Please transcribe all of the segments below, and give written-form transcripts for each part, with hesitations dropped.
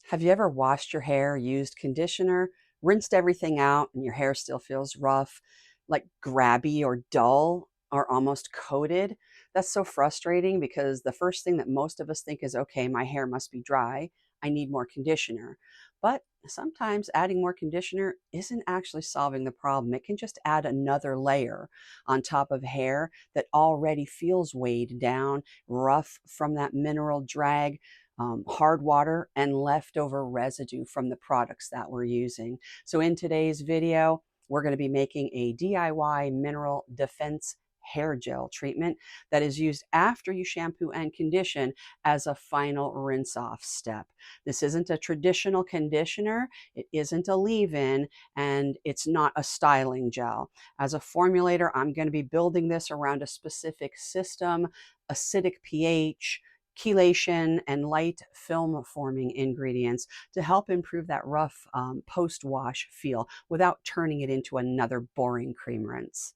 Have you ever washed your hair, used conditioner, rinsed everything out, and your hair still feels rough, like grabby or dull or almost coated? That's so frustrating because the first thing that most of us think is, okay, my hair must be dry. I need more conditioner. But sometimes adding more conditioner isn't actually solving the problem. It can just add another layer on top of hair that already feels weighed down, rough from that mineral drag, hard water, and leftover residue from the products that we're using. So in today's video, we're going to be making a DIY mineral defense hair gel treatment that is used after you shampoo and condition as a final rinse off step. This isn't a traditional conditioner, it isn't a leave-in, and it's not a styling gel. As a formulator, I'm going to be building this around a specific system, acidic pH, chelation, and light film forming ingredients to help improve that rough post wash feel without turning it into another boring cream rinse.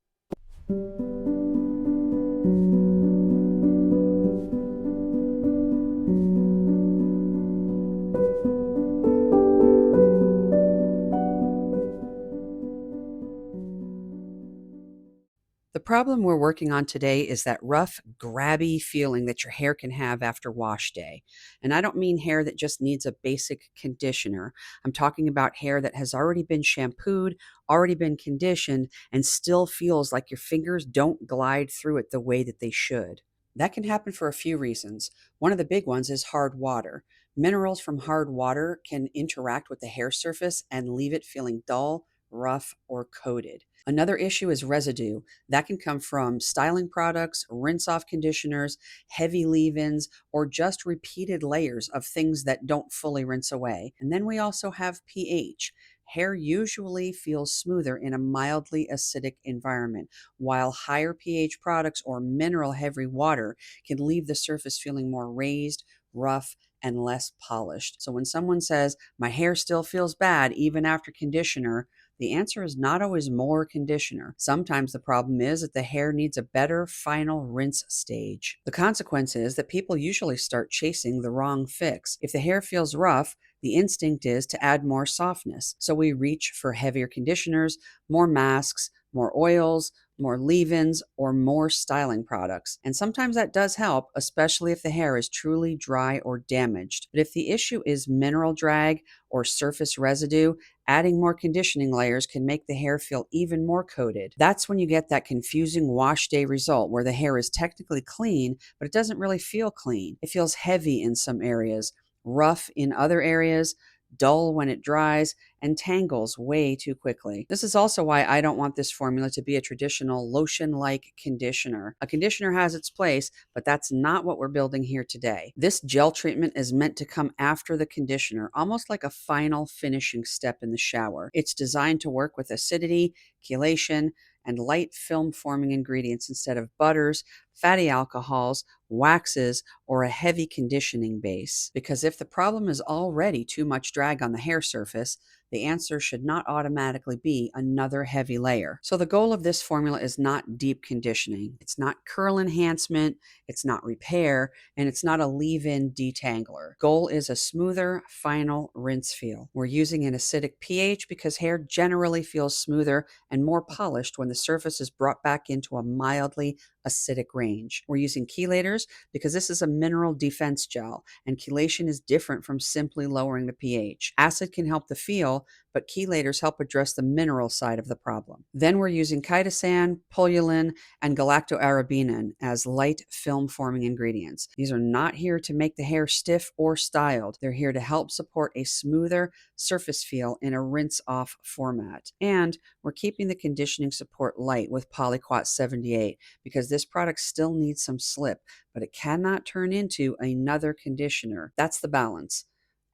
The problem we're working on today is that rough, grabby feeling that your hair can have after wash day. And I don't mean hair that just needs a basic conditioner. I'm talking about hair that has already been shampooed, already been conditioned, and still feels like your fingers don't glide through it the way that they should. That can happen for a few reasons. One of the big ones is hard water. Minerals from hard water can interact with the hair surface and leave it feeling dull, rough, or coated. Another issue is residue. That can come from styling products, rinse off conditioners, heavy leave ins, or just repeated layers of things that don't fully rinse away. And then we also have pH. Hair usually feels smoother in a mildly acidic environment, while higher pH products or mineral heavy water can leave the surface feeling more raised, rough, and less polished. So when someone says, my hair still feels bad even after conditioner, the answer is not always more conditioner. Sometimes the problem is that the hair needs a better final rinse stage. The consequence is that people usually start chasing the wrong fix. If the hair feels rough, the instinct is to add more softness. So we reach for heavier conditioners, more masks, more oils, more leave-ins, or more styling products. And sometimes that does help, especially if the hair is truly dry or damaged. But if the issue is mineral drag or surface residue, adding more conditioning layers can make the hair feel even more coated. That's when you get that confusing wash day result where the hair is technically clean, but it doesn't really feel clean. It feels heavy in some areas, rough in other areas, dull when it dries, and tangles way too quickly. This is also why I don't want this formula to be a traditional lotion-like conditioner. A conditioner has its place, but that's not what we're building here today. This gel treatment is meant to come after the conditioner, almost like a final finishing step in the shower. It's designed to work with acidity, chelation, and light film forming ingredients instead of butters, fatty alcohols, waxes, or a heavy conditioning base. Because if the problem is already too much drag on the hair surface, the answer should not automatically be another heavy layer. So the goal of this formula is not deep conditioning. It's not curl enhancement, it's not repair, and it's not a leave-in detangler. Goal is a smoother, final rinse feel. We're using an acidic pH because hair generally feels smoother and more polished when the surface is brought back into a mildly acidic range. We're using chelators because this is a mineral defense gel, and chelation is different from simply lowering the pH. Acid can help the feel, but chelators help address the mineral side of the problem. Then we're using chitosan, pullulan, and galactoarabinin as light film forming ingredients. These are not here to make the hair stiff or styled. They're here to help support a smoother surface feel in a rinse off format. And we're keeping the conditioning support light with Polyquat 78 because this product still needs some slip, but it cannot turn into another conditioner. That's the balance.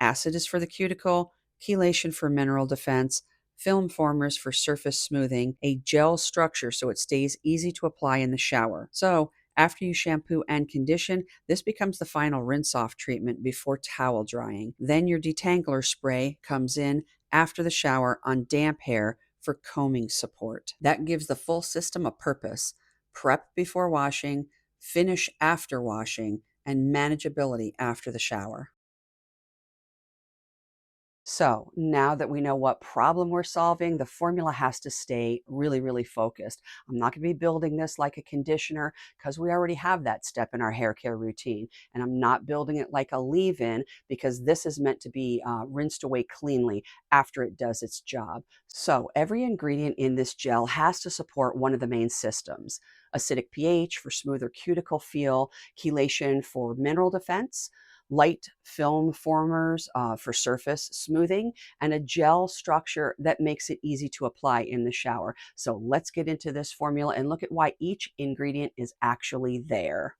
Acid is for the cuticle, chelation for mineral defense, film formers for surface smoothing, a gel structure so it stays easy to apply in the shower. So after you shampoo and condition, this becomes the final rinse off treatment before towel drying. Then your detangler spray comes in after the shower on damp hair for combing support. That gives the full system a purpose: prep before washing, finish after washing, and manageability after the shower. So now that we know what problem we're solving, the formula has to stay really, really focused. I'm not going to be building this like a conditioner because we already have that step in our hair care routine. And I'm not building it like a leave-in because this is meant to be rinsed away cleanly after it does its job. So every ingredient in this gel has to support one of the main systems. Acidic pH for smoother cuticle feel, chelation for mineral defense, light film formers for surface smoothing, and a gel structure that makes it easy to apply in the shower. So let's get into this formula and look at why each ingredient is actually there.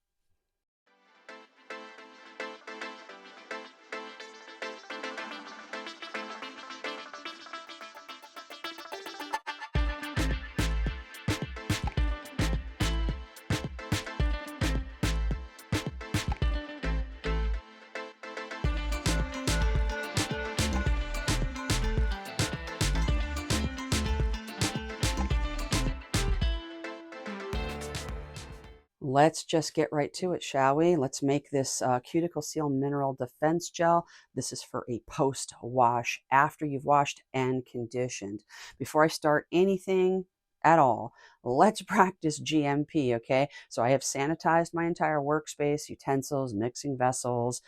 Let's just get right to it, shall we? Let's make this Cuticle Seal Mineral Defense Gel. This is for a post-wash, after you've washed and conditioned. Before I start anything at all, let's practice GMP, okay? So I have sanitized my entire workspace, utensils, mixing vessels,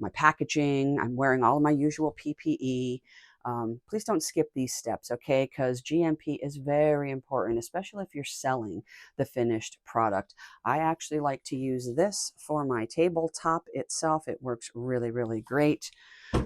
my packaging. I'm wearing all of my usual PPE. Please don't skip these steps, okay? Because GMP is very important, especially if you're selling the finished product. I actually like to use this for my tabletop itself. It works really, really great.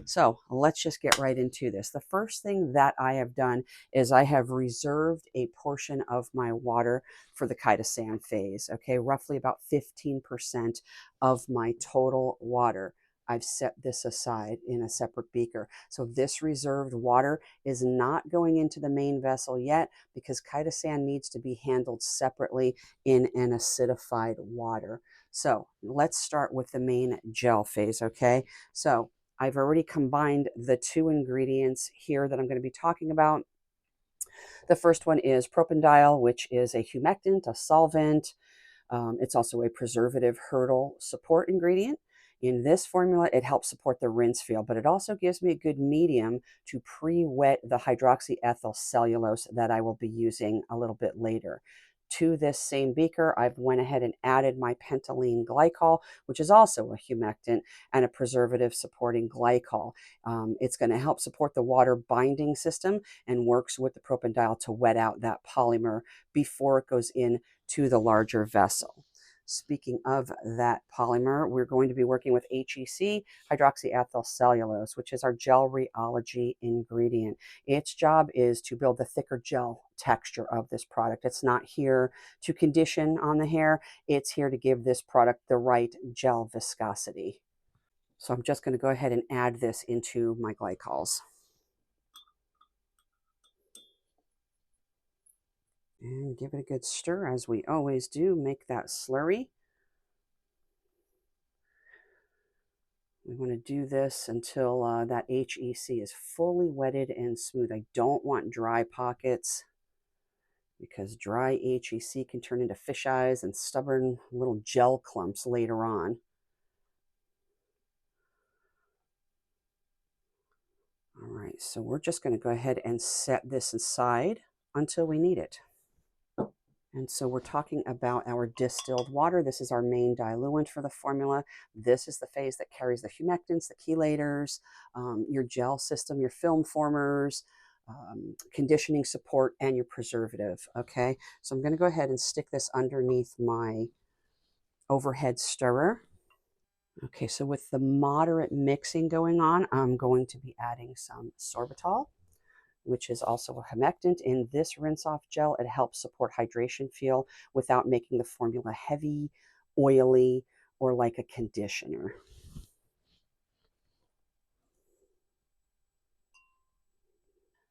So let's just get right into this. The first thing that I have done is I have reserved a portion of my water for the chitosan phase, okay? Roughly about 15% of my total water. I've set this aside in a separate beaker. So this reserved water is not going into the main vessel yet because chitosan needs to be handled separately in an acidified water. So let's start with the main gel phase, okay? So I've already combined the two ingredients here that I'm going to be talking about. The first one is propanediol, which is a humectant, a solvent. It's also a preservative hurdle support ingredient. In this formula, it helps support the rinse feel, but it also gives me a good medium to pre-wet the hydroxyethyl cellulose that I will be using a little bit later. To this same beaker, I've went ahead and added my pentylene glycol, which is also a humectant and a preservative supporting glycol. It's going to help support the water binding system and works with the propanediol to wet out that polymer before it goes in to the larger vessel. Speaking of that polymer, we're going to be working with HEC, hydroxyethyl cellulose, which is our gel rheology ingredient. Its job is to build the thicker gel texture of this product. It's not here to condition on the hair. It's here to give this product the right gel viscosity. So I'm just going to go ahead and add this into my glycols. And give it a good stir as we always do. Make that slurry. We want to do this until that HEC is fully wetted and smooth. I don't want dry pockets because dry HEC can turn into fish eyes and stubborn little gel clumps later on. All right, so we're just going to go ahead and set this aside until we need it. And so we're talking about our distilled water. This is our main diluent for the formula. This is the phase that carries the humectants, the chelators, your gel system, your film formers, conditioning support, and your preservative. Okay, so I'm going to go ahead and stick this underneath my overhead stirrer. Okay, so with the moderate mixing going on, I'm going to be adding some sorbitol, which is also a humectant. In this rinse-off gel, it helps support hydration feel without making the formula heavy, oily, or like a conditioner.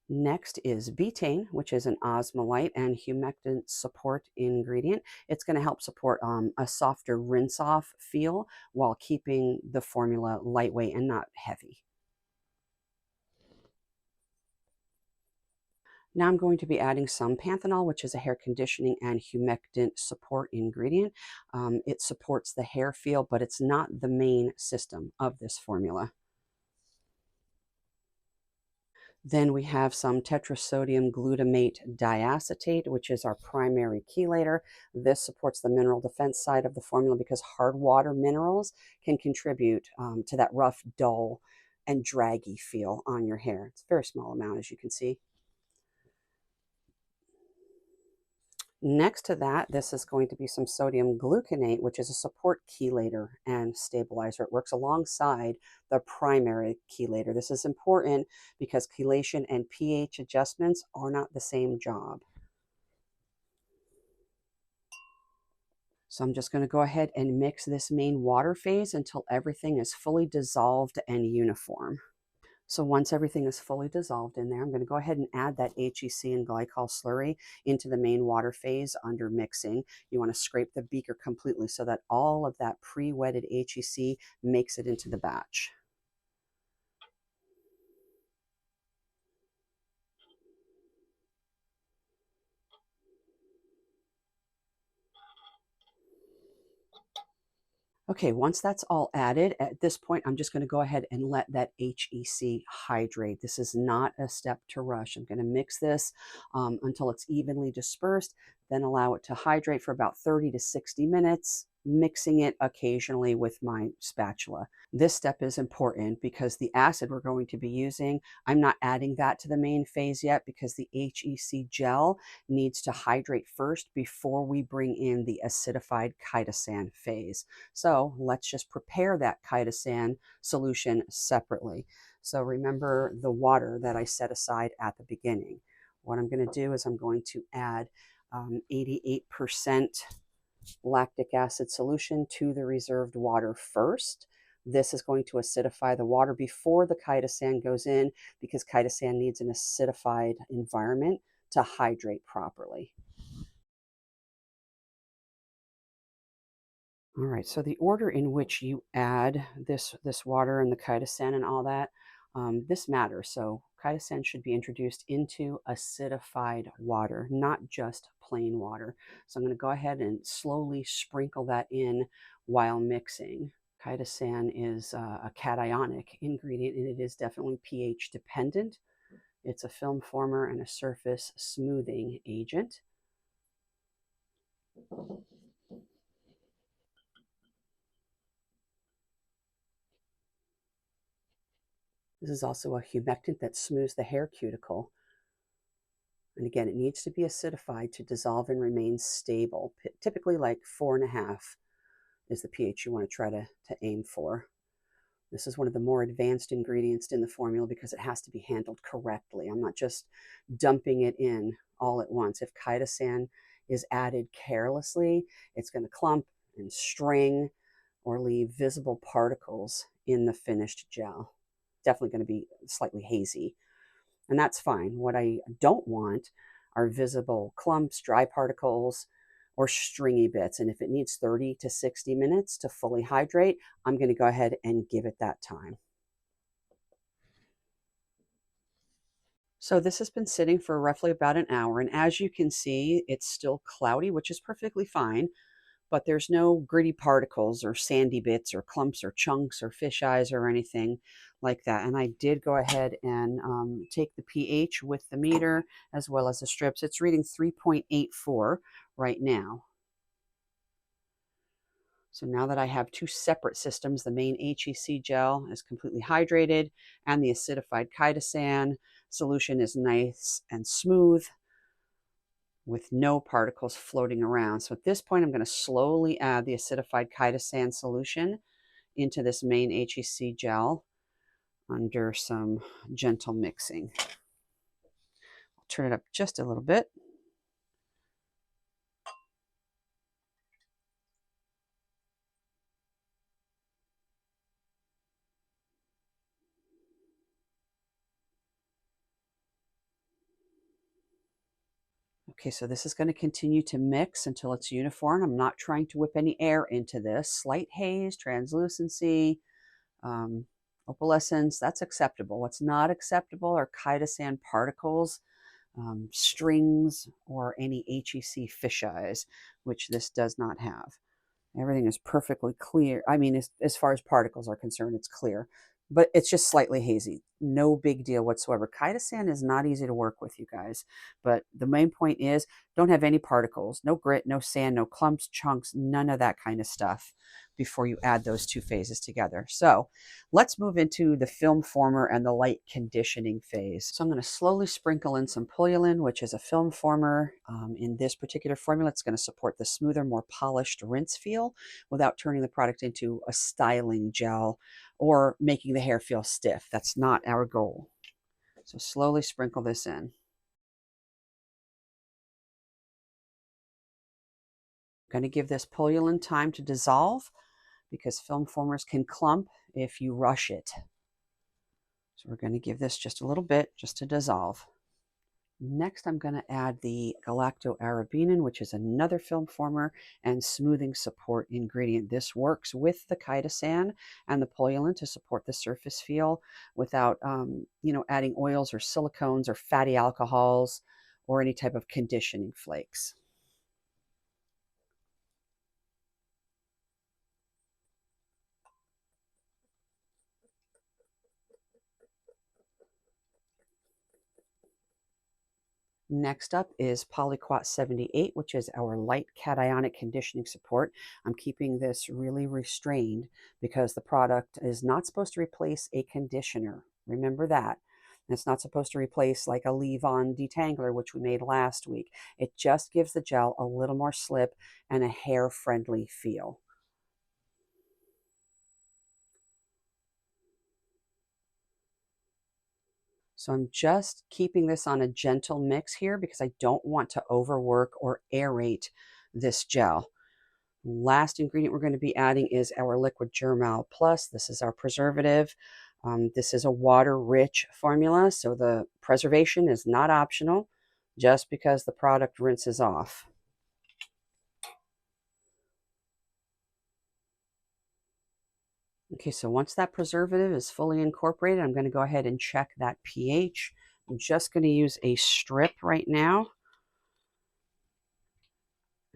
Next is betaine, which is an osmolite and humectant support ingredient. It's going to help support a softer rinse-off feel while keeping the formula lightweight and not heavy. Now I'm going to be adding some panthenol, which is a hair conditioning and humectant support ingredient. It supports the hair feel, but it's not the main system of this formula. Then we have some tetrasodium glutamate diacetate, which is our primary chelator. This supports the mineral defense side of the formula because hard water minerals can contribute to that rough, dull, and draggy feel on your hair. It's a very small amount, as you can see. Next to that, this is going to be some sodium gluconate, which is a support chelator and stabilizer. It works alongside the primary chelator. This is important because chelation and pH adjustments are not the same job. So I'm just going to go ahead and mix this main water phase until everything is fully dissolved and uniform. So once everything is fully dissolved in there, I'm going to go ahead and add that HEC and glycol slurry into the main water phase under mixing. You want to scrape the beaker completely so that all of that pre-wetted HEC makes it into the batch. Okay, once that's all added, at this point, I'm just going to go ahead and let that HEC hydrate. This is not a step to rush. I'm going to mix this until it's evenly dispersed, then allow it to hydrate for about 30 to 60 minutes, mixing it occasionally with my spatula. This step is important because the acid we're going to be using, I'm not adding that to the main phase yet because the HEC gel needs to hydrate first before we bring in the acidified chitosan phase. So let's just prepare that chitosan solution separately. So remember the water that I set aside at the beginning. What I'm going to do is I'm going to add 88% lactic acid solution to the reserved water first. This is going to acidify the water before the chitosan goes in because chitosan needs an acidified environment to hydrate properly. All right, so the order in which you add this water and the chitosan and all that, this matters. So chitosan should be introduced into acidified water, not just plain water. So I'm going to go ahead and slowly sprinkle that in while mixing. Chitosan is a cationic ingredient, and it is definitely pH dependent. It's a film former and a surface smoothing agent. This is also a humectant that smooths the hair cuticle. And again, it needs to be acidified to dissolve and remain stable. Typically like 4.5 is the pH you want to try to aim for. This is one of the more advanced ingredients in the formula because it has to be handled correctly. I'm not just dumping it in all at once. If chitosan is added carelessly, it's going to clump and string or leave visible particles in the finished gel. Definitely going to be slightly hazy, and that's fine. What I don't want are visible clumps, dry particles, or stringy bits. And if it needs 30 to 60 minutes to fully hydrate, I'm going to go ahead and give it that time. So this has been sitting for roughly about an hour. And as you can see, it's still cloudy, which is perfectly fine. But there's no gritty particles or sandy bits or clumps or chunks or fish eyes or anything like that. And I did go ahead and take the pH with the meter as well as the strips. It's reading 3.84 right now. So now that I have two separate systems, the main HEC gel is completely hydrated and the acidified chitosan solution is nice and smooth with no particles floating around. So at this point, I'm going to slowly add the acidified chitosan solution into this main HEC gel under some gentle mixing. I'll turn it up just a little bit. Okay, so this is going to continue to mix until it's uniform. I'm not trying to whip any air into this. Slight haze, translucency, opalescence, that's acceptable. What's not acceptable are chitosan particles, strings, or any HEC fisheyes, which this does not have. Everything is perfectly clear. I mean, as far as particles are concerned, it's clear. but it's just slightly hazy. No big deal whatsoever. Chitosan is not easy to work with, you guys. But the main point is don't have any particles, no grit, no sand, no clumps, chunks, none of that kind of stuff before you add those two phases together. So let's move into the film former and the light conditioning phase. So I'm going to slowly sprinkle in some Formulation, which is a film former. In this particular formula, it's going to support the smoother, more polished rinse feel without turning the product into a styling gel or making the hair feel stiff. That's not our goal. So slowly sprinkle this in. I'm going to give this Formulation time to dissolve because film formers can clump if you rush it. So we're going to give this just a little bit just to dissolve. Next, I'm going to add the galacto-arabinin, which is another film former and smoothing support ingredient. This works with the chitosan and the Formulation to support the surface feel without, adding oils or silicones or fatty alcohols or any type of conditioning flakes. Next up is Polyquat 78, which is our light cationic conditioning support. I'm keeping this really restrained because the product is not supposed to replace a conditioner. Remember that. And it's not supposed to replace like a leave-on detangler, which we made last week. It just gives the gel a little more slip and a hair-friendly feel. So I'm just keeping this on a gentle mix here because I don't want to overwork or aerate this gel. Last ingredient we're going to be adding is our liquid Germal Plus. This is our preservative. This is a water-rich formula, so the preservation is not optional just because the product rinses off. Okay, so once that preservative is fully incorporated, I'm going to go ahead and check that pH. I'm just going to use a strip right now.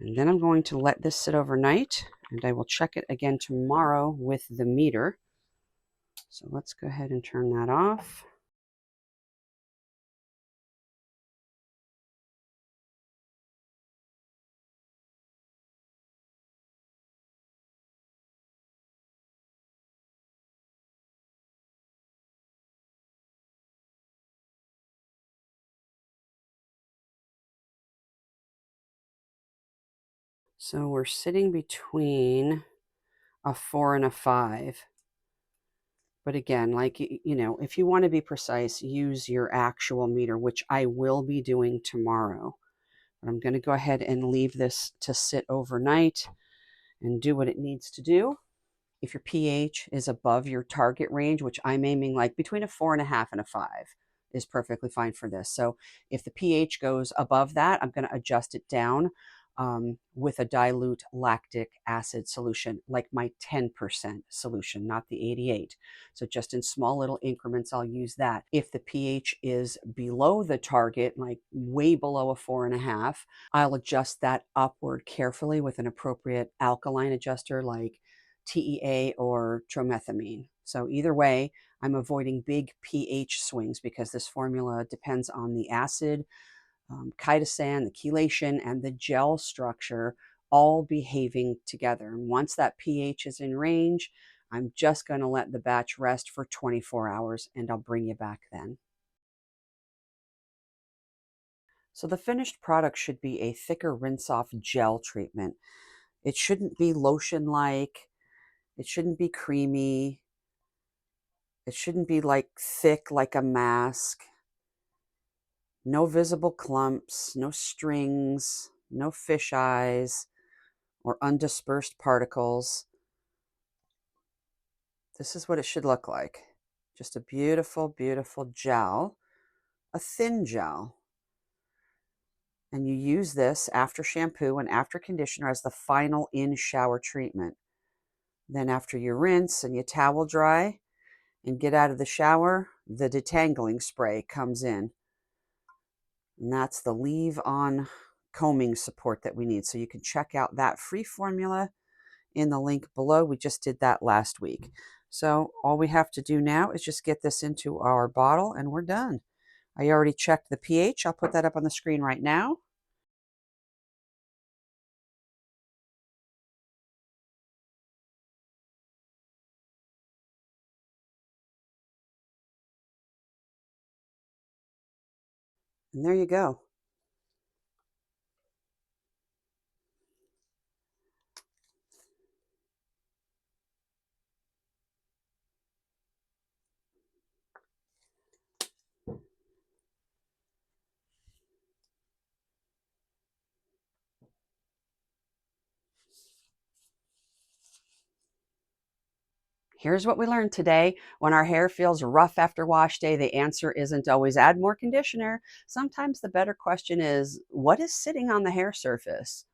And then I'm going to let this sit overnight, and I will check it again tomorrow with the meter. So let's go ahead and turn that off. So we're sitting between a 4 and a 5. But again, like, if you want to be precise, use your actual meter, which I will be doing tomorrow. But I'm going to go ahead and leave this to sit overnight and do what it needs to do. If your pH is above your target range, which I'm aiming like between a 4.5 and a 5 is perfectly fine for this. So if the pH goes above that, I'm going to adjust it down with a dilute lactic acid solution, like my 10% solution, not the 88. So just in small little increments, I'll use that. If the pH is below the target, like way below a 4.5, I'll adjust that upward carefully with an appropriate alkaline adjuster like TEA or tromethamine. So either way, I'm avoiding big pH swings because this formula depends on the acid, chitosan, the chelation, and the gel structure all behaving together. And once that pH is in range, I'm just going to let the batch rest for 24 hours and I'll bring you back then. So the finished product should be a thicker rinse-off gel treatment. It shouldn't be lotion-like. It shouldn't be creamy. It shouldn't be like thick like a mask. No visible clumps, no strings, no fish eyes or undispersed particles. This is what it should look like. Just a beautiful, beautiful gel, a thin gel. And you use this after shampoo and after conditioner as the final in-shower treatment. Then after you rinse and you towel dry and get out of the shower, the detangling spray comes in. And that's the leave-on combing support that we need. So you can check out that free formula in the link below. We just did that last week. So all we have to do now is just get this into our bottle and we're done. I already checked the pH. I'll put that up on the screen right now. And there you go. Here's what we learned today. When our hair feels rough after wash day, the answer isn't always add more conditioner. Sometimes the better question is, what is sitting on the hair surface?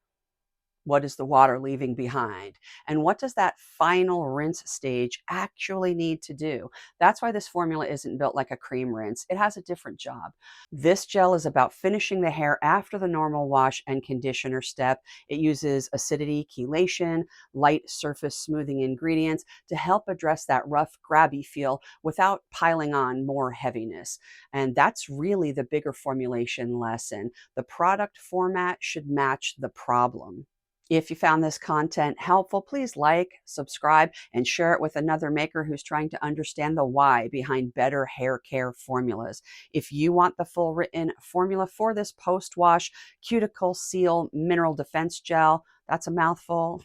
What is the water leaving behind? And what does that final rinse stage actually need to do? That's why this formula isn't built like a cream rinse. It has a different job. This gel is about finishing the hair after the normal wash and conditioner step. It uses acidity, chelation, light surface smoothing ingredients to help address that rough, grabby feel without piling on more heaviness. And that's really the bigger formulation lesson. The product format should match the problem. If you found this content helpful, please like, subscribe, and share it with another maker who's trying to understand the why behind better hair care formulas. If you want the full written formula for this post-wash cuticle seal mineral defense gel, that's a mouthful.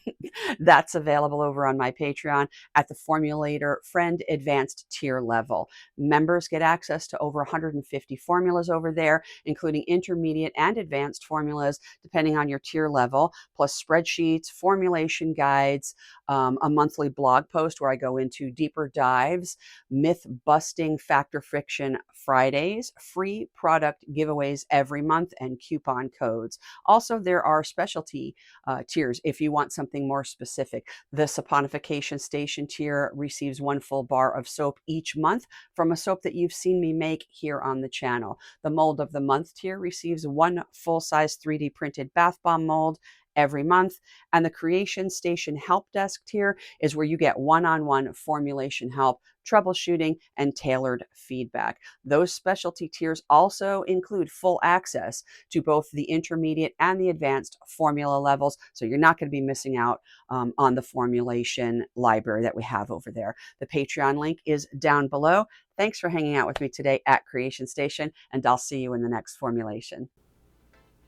That's available over on my Patreon at the Formulator Friend Advanced tier level. Members get access to over 150 formulas over there, including intermediate and advanced formulas, depending on your tier level, plus spreadsheets, formulation guides, a monthly blog post where I go into deeper dives, myth busting factor friction Fridays, free product giveaways every month, and coupon codes. Also, there are specialty tiers if you want something more specific. The saponification station tier receives one full bar of soap each month from a soap that you've seen me make here on the channel. The mold of the month tier receives one full-size 3D printed bath bomb mold every month. And the creation station help desk tier is where you get one-on-one formulation help, troubleshooting, and tailored feedback. Those specialty tiers also include full access to both the intermediate and the advanced formula levels. So you're not going to be missing out on the formulation library that we have over there. The Patreon link is down below. Thanks for hanging out with me today at Creation Station, and I'll see you in the next formulation.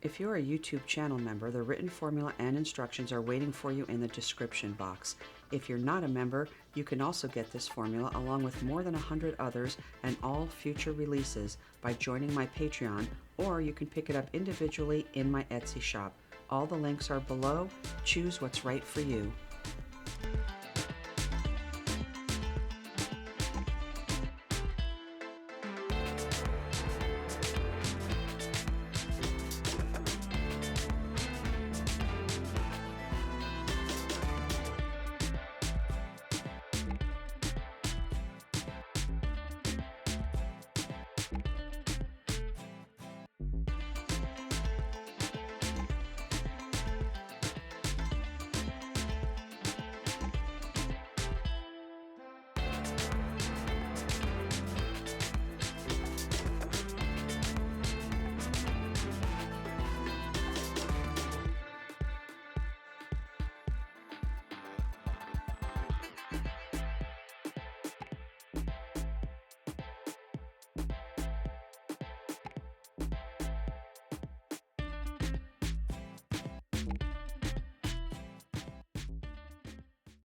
If you're a YouTube channel member, the written formula and instructions are waiting for you in the description box. If you're not a member, you can also get this formula along with more than 100 others and all future releases by joining my Patreon, or you can pick it up individually in my Etsy shop. All the links are below. Choose what's right for you.